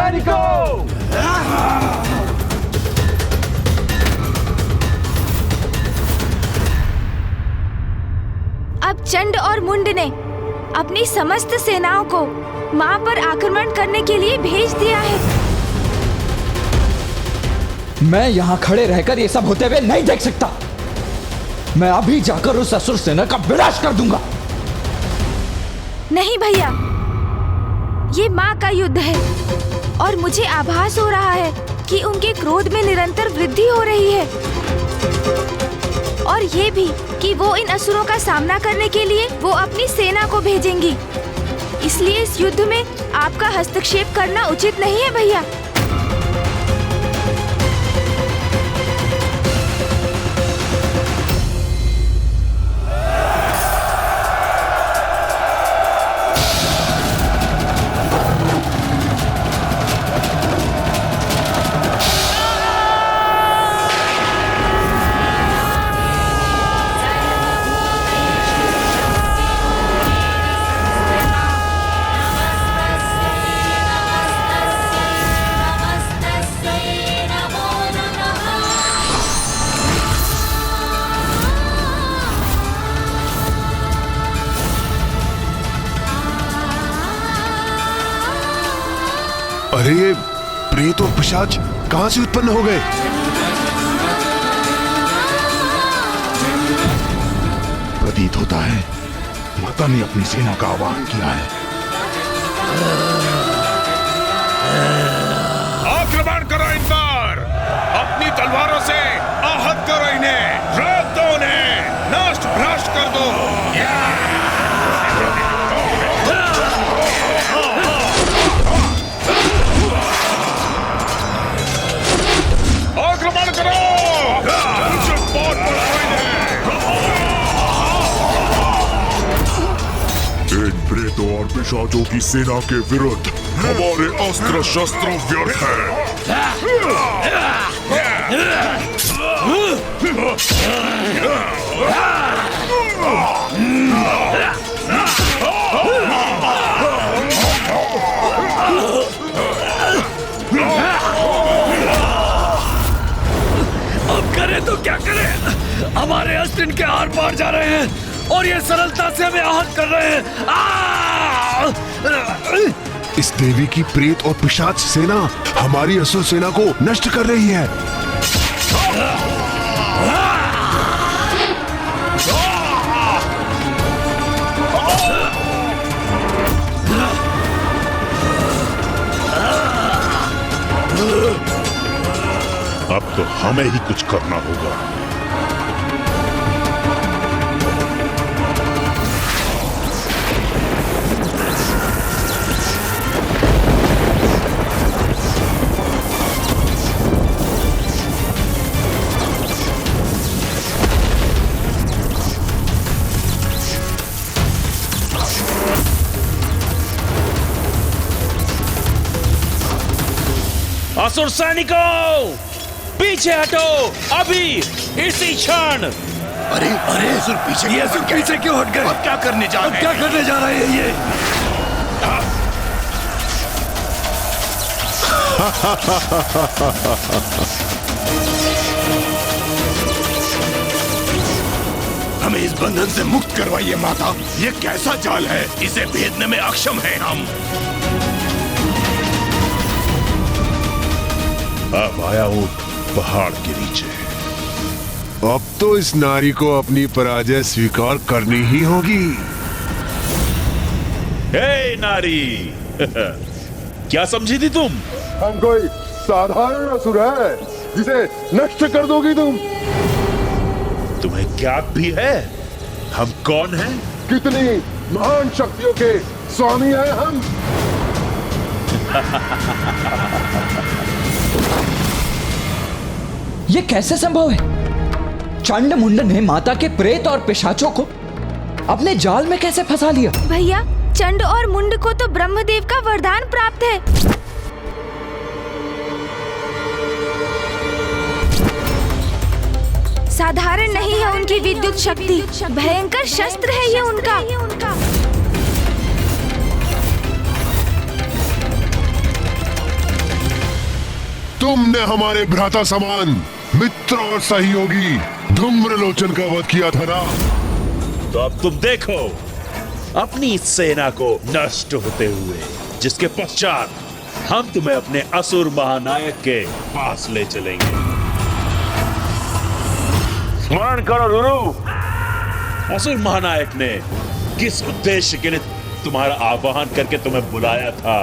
सैनिकों! अब चंड और मुंड ने अपनी समस्त सेनाओं को मां पर आक्रमण करने के लिए भेज दिया है। मैं यहाँ खड़े रहकर ये सब होते हुए नहीं देख सकता। मैं अभी जाकर उस असुर सेना का विनाश कर दूंगा। नहीं भैया, ये मां का युद्ध है और मुझे आभास हो रहा है कि उनके क्रोध में निरंतर वृद्धि हो रही है और ये भी कि वो इन असुरों का सामना करने के लिए वो अपनी सेना को भेजेंगी। इसलिए इस युद्ध में आपका हस्तक्षेप करना उचित नहीं है भैया। अरे ये प्रेत और पिशाच कहां से उत्पन्न हो गए? प्रतीत होता है माता ने अपनी सेना का आह्वान किया है। आक्रमण करो इन पर, अपनी तलवारों से आहत करो इन्हें, रोक दो उन्हें, नष्ट भ्रष्ट कर दो। आक्रमण करो, इन प्रेतों और पिशाचों की सेना के विरुद्ध हमारे अस्त्र शस्त्र व्यर्थ अब करें तो क्या करें? हमारे अस्त्र इनके आर पार जा रहे हैं और ये सरलता से हमें आहत कर रहे हैं। इस देवी की प्रेत और पिशाच सेना हमारी असुर सेना को नष्ट कर रही है। अब तो हमें ही कुछ करना होगा। असुर सैनिकों, पीछे हटो अभी, इसी क्षण। अरे अरे असुर पीछे, ये असुर पीछे क्यों हट गए? अब क्या करने जा रहे हैं? क्या करने जा रहे हैं ये? हमें इस बंधन से मुक्त करवाइए माता। ये कैसा जाल है, इसे भेदने में अक्षम हैं हम। अब आया वो पहाड़ के नीचे। अब तो इस नारी को अपनी पराजय स्वीकार करनी ही होगी। हे नारी, क्या समझी थी तुम? हम कोई साधारण असुर है जिसे नष्ट कर दोगी तुम? तुम्हें क्या भी है? हम कौन हैं? कितनी महान शक्तियों के स्वामी हैं हम। ये कैसे संभव है? चंड मुंड ने माता के प्रेत और पिशाचों को अपने जाल में कैसे फंसा लिया? भैया, चंड और मुंड को तो ब्रह्मदेव का वरदान प्राप्त है। साधारण नहीं है उनकी विद्युत शक्ति, भयंकर शस्त्र है ये उनका। तुमने हमारे भ्राता समान मित्र और सहयोगी धूम्रलोचन का वध किया था ना। तो अब तुम देखो अपनी सेना को नष्ट होते हुए, जिसके पश्चात हम तुम्हें अपने असुर महानायक के पास ले चलेंगे। स्मरण करो रुरु, असुर महानायक ने किस उद्देश्य के लिए तुम्हारा आह्वान करके तुम्हें बुलाया था।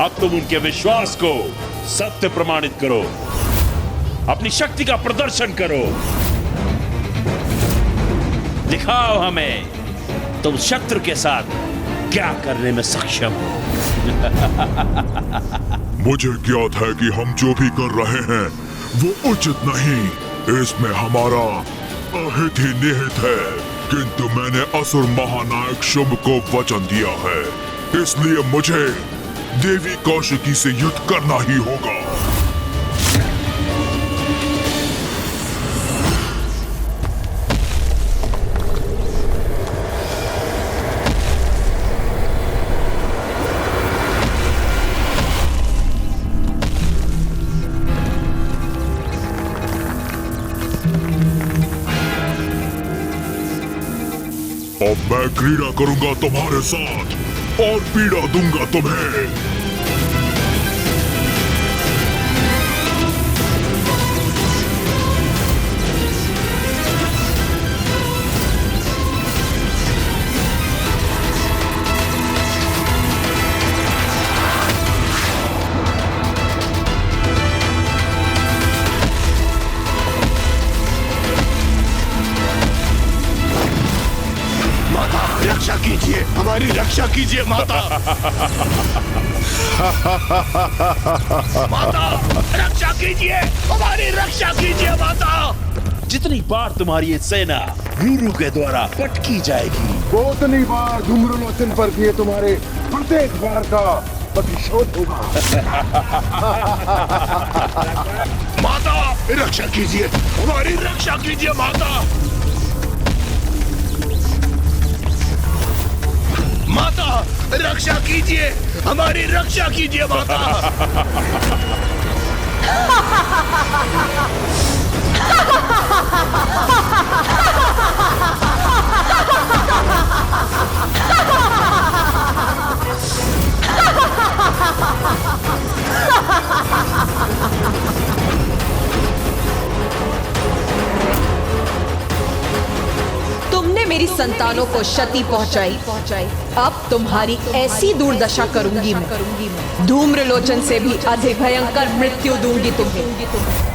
अब तुम उनके विश्वास को सत्य प्रमाणित करो, अपनी शक्ति का प्रदर्शन करो, दिखाओ हमें तुम शत्रु के साथ क्या करने में सक्षम हो। मुझे ज्ञात है कि हम जो भी कर रहे हैं वो उचित नहीं, इसमें हमारा अहित ही निहित है। किंतु मैंने असुर महानायक शुंभ को वचन दिया है, इसलिए मुझे देवी कौशिकी से युद्ध करना ही होगा। अब मैं क्रीड़ा करूंगा तुम्हारे साथ और पीड़ा दूंगा तुम्हें। रक्षा कीजिए, हमारी रक्षा कीजिए माता। माता रक्षा कीजिए, हमारी रक्षा कीजिए माता। जितनी बार तुम्हारी ये सेना रुरु के द्वारा पटकी जाएगी, उतनी बार धूम्रलोचन पर किए तुम्हारे प्रत्येक बार का प्रतिशोध होगा। माता रक्षा कीजिए, हमारी रक्षा कीजिए माता। माता रक्षा कीजिए, हमारी रक्षा कीजिए माता। तुमने मेरी संतानों को क्षति पहुंचाई, अब तुम्हारी ऐसी दुर्दशा करूंगी मैं। धूम्रलोचन से भी अधिक भयंकर मृत्यु दूंगी तुम्हें।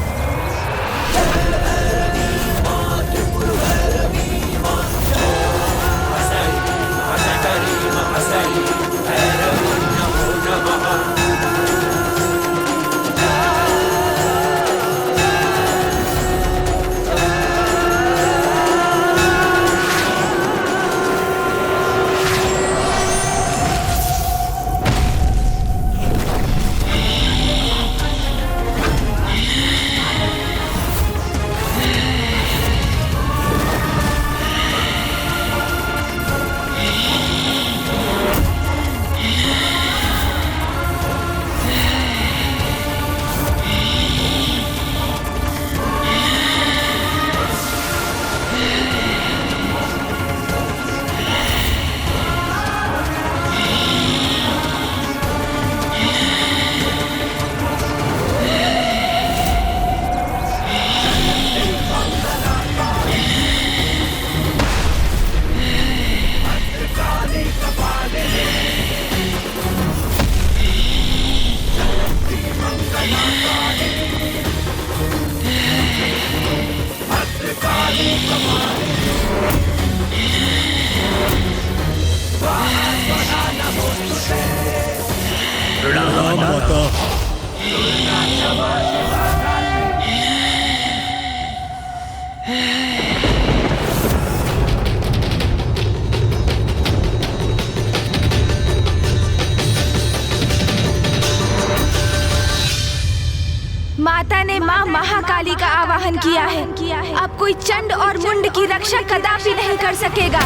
माता ने माँ महाकाली का आवाहन किया है। अब कोई चंड और मुंड की रक्षा कदापि नहीं कर सकेगा।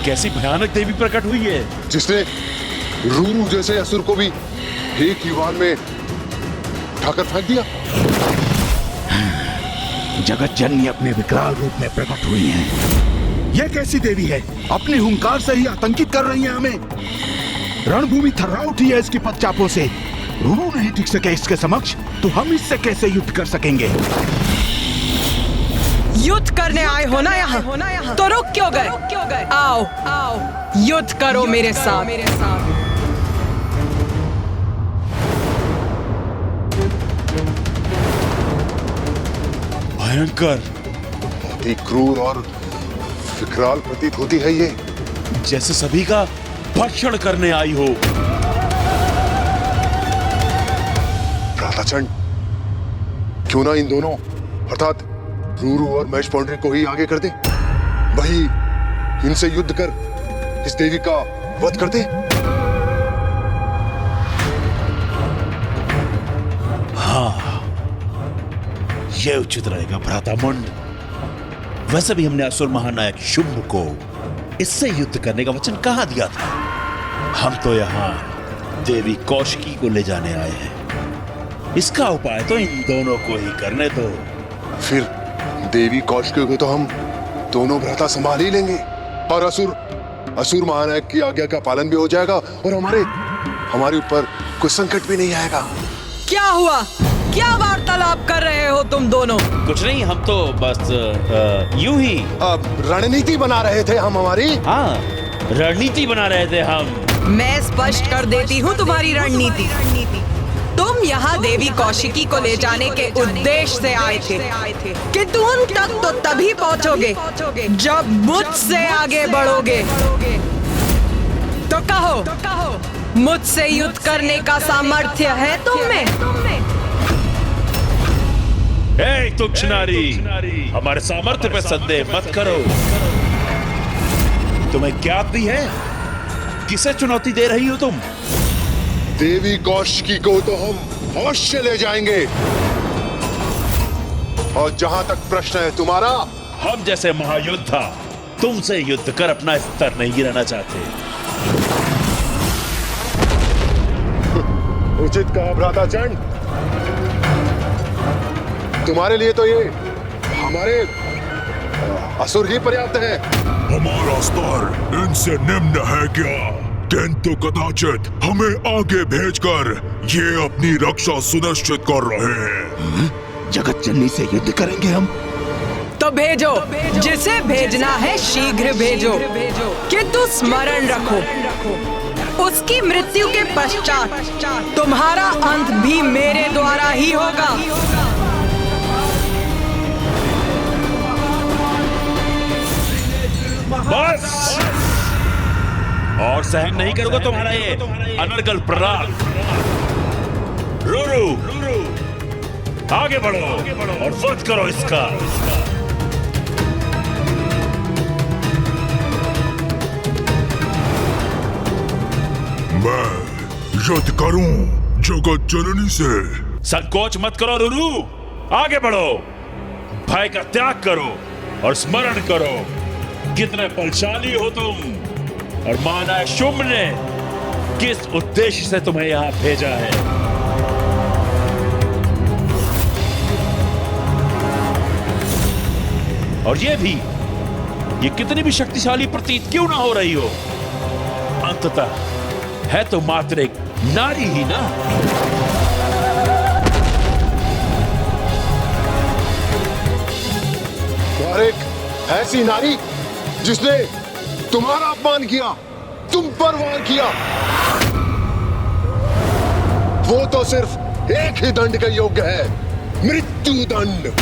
कैसी भयानक देवी प्रकट हुई है जिसने रूरू जैसे असुर को भी एक ही वार में उठाकर फेंक दिया। जगत जननी अपने विकराल रूप में प्रकट हुई हैं। यह कैसी देवी है? अपने हुंकार से ही आतंकित कर रही है हमें। रणभूमि थर्रा उठी है इसकी पदचापों से। रूरू नहीं टिक सके इसके समक्ष, तो हम इससे कैसे युद्ध कर सकेंगे? युद्ध करने आए हो ना यहाँ, तो रुक क्यों गए? आओ युद्ध करो मेरे साथ। भयंकर, बहुत ही क्रूर और विकराल प्रतीत होती है ये, जैसे सभी का भक्षण करने आई हो। भ्राताचंड, क्यों ना इन दोनों अर्थात रूरू और महेश पौंड्री को ही आगे कर दे। वही इनसे युद्ध कर इस देवी का वध कर दे। हाँ, यह उचित रहेगा भ्रातामंड। वैसे भी हमने असुर महानायक शुंभ को इससे युद्ध करने का वचन कहाँ दिया था। हम तो यहाँ देवी कौशिकी को ले जाने आए हैं। इसका उपाय तो इन दोनों को ही करने दो। फिर देवी कौशिकी को तो हम दोनों भ्राता संभाल ही लेंगे और असुर महानायक की आज्ञा का पालन भी हो जाएगा और हमारे ऊपर कोई संकट भी नहीं आएगा। क्या हुआ? क्या वार्तालाप कर रहे हो तुम दोनों? कुछ नहीं, हम तो बस यूं ही रणनीति बना रहे थे हम हमारी। हाँ, रणनीति बना रहे थे हम। मैं स्पष्ट कर देती हूँ तुम्हारी रणनीति। तुम यहाँ देवी कौशिकी को ले जाने के उद्देश्य से आए थे, किंतु उन तक तो तभी पहुँचोगे जब मुझसे आगे बढ़ोगे। तो कहो, मुझसे युद्ध करने का सामर्थ्य है तुम में? हे तुच्छ नारी, हमारे सामर्थ्य पे संदेह मत करो। तुम्हें ज्ञात भी है किसे चुनौती दे रही हो तुम? देवी कौशिकी को तो हम अवश्य ले जाएंगे। और जहां तक प्रश्न है तुम्हारा, हम जैसे महायोद्धा तुमसे युद्ध कर अपना स्तर नहीं गिराना चाहते। उचित कहा भ्राताचंड। तुम्हारे लिए तो ये हमारे असुर ही पर्याप्त है। हमारा स्तर इनसे निम्न है क्या? किंतु कदाचित हमें आगे भेजकर ये अपनी रक्षा सुनिश्चित कर रहे हैं। जगत जननी से युद्ध करेंगे हम? तो भेजो, जिसे भेजना है शीघ्र भेजो, किंतु स्मरण रखो, उसकी मृत्यु के पश्चात तुम्हारा अंत भी मेरे द्वारा ही होगा। बस, और सहन नहीं करूंगा तुम्हारा ये अनर्गल प्रहार। रूरू, आगे बढ़ो और वध करो इसका। मैं युद्ध करूं जगत जननी से। संकोच मत करो रूरू, आगे बढ़ो, भय का त्याग करो और स्मरण करो कितने बलशाली हो तुम और महानायक शुंभ ने किस उद्देश्य से तुम्हें यहां भेजा है। और ये कितनी भी शक्तिशाली प्रतीत क्यों ना हो रही हो, अंततः है तो मात्र एक नारी ही ना। और एक ऐसी नारी जिसने तुम्हारा अपमान किया, तुम पर वार किया, वो तो सिर्फ एक ही दंड के योग्य है, मृत्यु दंड।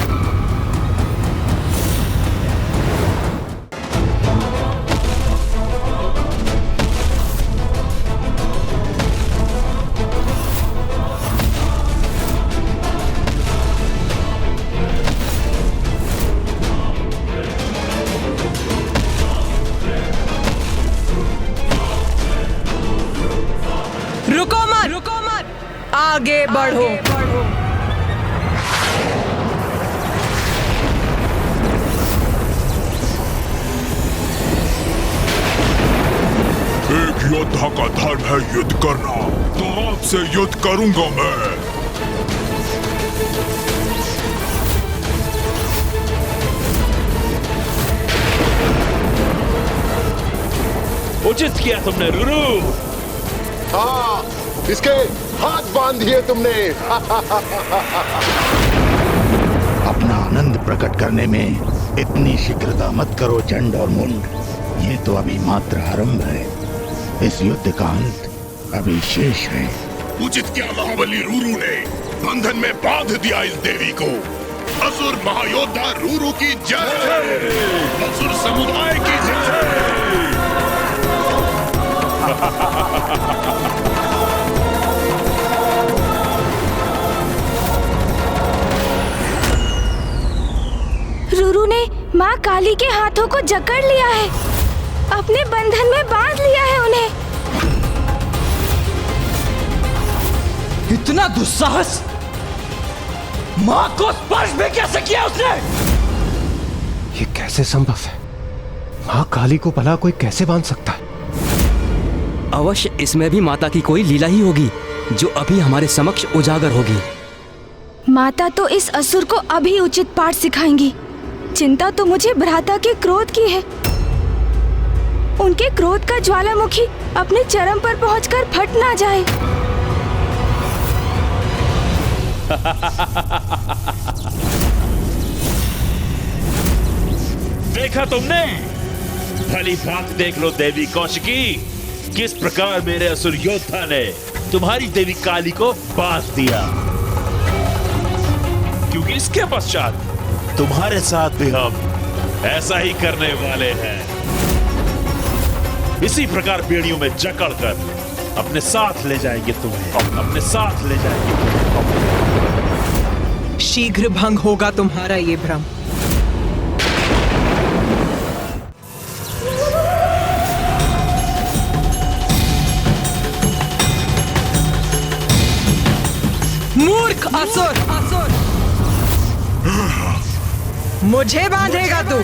रुको मत, आगे बढ़ो। योद्धा का धर्म है युद्ध करना, तो आपसे युद्ध करूंगा मैं। उचित किया तुमने रुरु। हाँ, इसके हाथ बांध दिए तुमने। अपना आनंद प्रकट करने में इतनी शीघ्रता मत करो चंड और मुंड। ये तो अभी मात्र आरंभ है। इस युद्ध का अंत अभी शेष है। उचित क्या महाबली रूरू ने बंधन में बांध दिया इस देवी को। असुर महायोद्धा रूरू की जय, असुर समुदाय की जय। रूरू ने माँ काली के हाथों को जकड़ लिया है, अपने बंधन में बांध लिया है उन्हें। इतना दुस्साहस! माँ को स्पर्श भी कैसे किया उसने? ये कैसे संभव है? माँ काली को भला कोई कैसे बांध सकता है? अवश्य इसमें भी माता की कोई लीला ही होगी जो अभी हमारे समक्ष उजागर होगी। माता तो इस असुर को अभी उचित पाठ सिखाएंगी। चिंता तो मुझे भ्राता के क्रोध की है। उनके क्रोध का ज्वालामुखी अपने चरम पर पहुंचकर फट ना जाए। देखा तुमने? भली बात देख लो देवी कौशिकी, किस प्रकार मेरे असुर योद्धा ने तुम्हारी देवी काली को बांध दिया। क्योंकि इसके पश्चात तुम्हारे साथ भी हम ऐसा ही करने वाले हैं। इसी प्रकार बेड़ियों में जकड़कर अपने साथ ले जाएंगे तुम्हें, अपने साथ ले जाएंगे। शीघ्र भंग होगा तुम्हारा ये भ्रम। मूर्ख असुर, मुझे बांधेगा तू?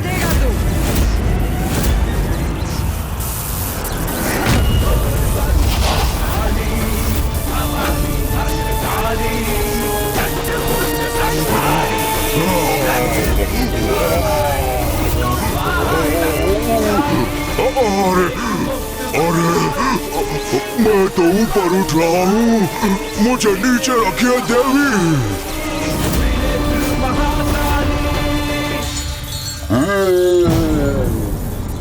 अरे मैं तो ऊपर उठ रहा हूँ, मुझे नीचे रखिए देवी।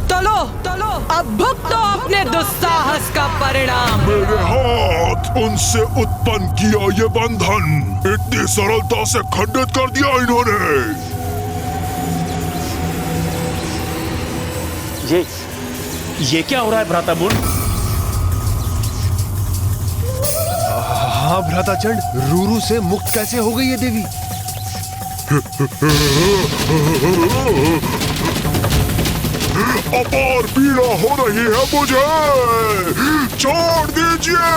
चलो चलो, अब भुगतो अपने दुस्साहस का परिणाम। मेरे हाथ उनसे उत्पन्न किया ये बंधन इतनी सरलता से खंडित कर दिया इन्होंने। ये क्या हो रहा है भ्राता मुंड? हाँ भ्राताचंड, रूरू से मुक्त कैसे हो गई ये देवी? अपार पीड़ा हो रही है मुझे, छोड़ दीजिए।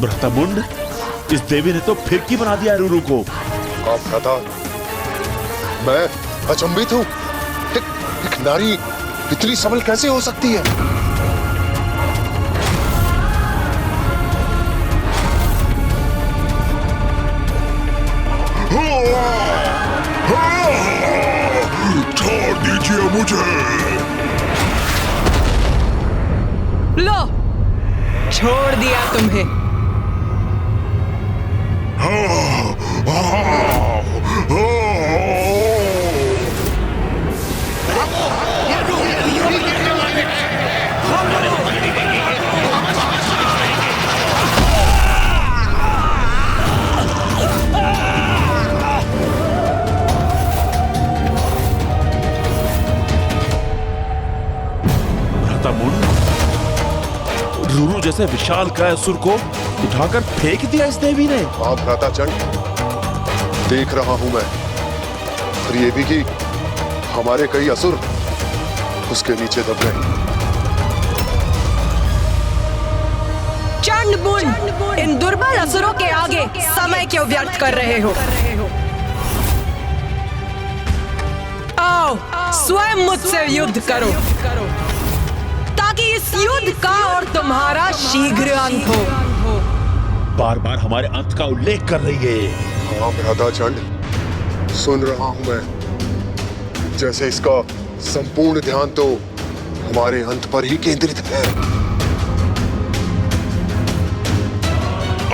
भ्राता मुंड, इस देवी ने तो फिरकी बना दिया रूरू को। आप भ्राता, मैं अचंभित हूँ। एक नारी इतनी सबल कैसे हो सकती है? छोड़ दीजिए मुझे। लो, छोड़ दिया तुम्हें। रूरू जैसे विशाल काय असुर को उठाकर फेंक दिया इस देवी ने। हाँ भ्राता चंड, देख रहा हूं मैं। और ये भी कि हमारे कई असुर उसके नीचे दब गए। चंड मुंड, इन दुर्बल असुरों के आगे समय क्यों व्यर्थ कर रहे हो? आओ स्वयं मुझसे युद्ध करो ताकि इस युद्ध का और तुम्हारा शीघ्र अंत हो। बार बार हमारे अंत का उल्लेख कर रही है। हाँ भ्राता चंड, सुन रहा हूं मैं। जैसे इसका संपूर्ण ध्यान तो हमारे अंत पर ही केंद्रित है।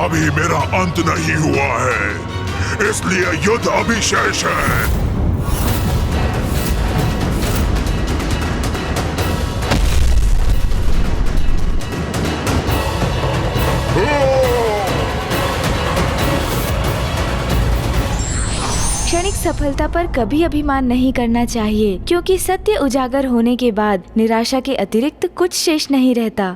अभी मेरा अंत नहीं हुआ है, इसलिए युद्ध अभी शेष है। क्षणिक सफलता पर कभी अभिमान नहीं करना चाहिए, क्योंकि सत्य उजागर होने के बाद निराशा के अतिरिक्त कुछ शेष नहीं रहता।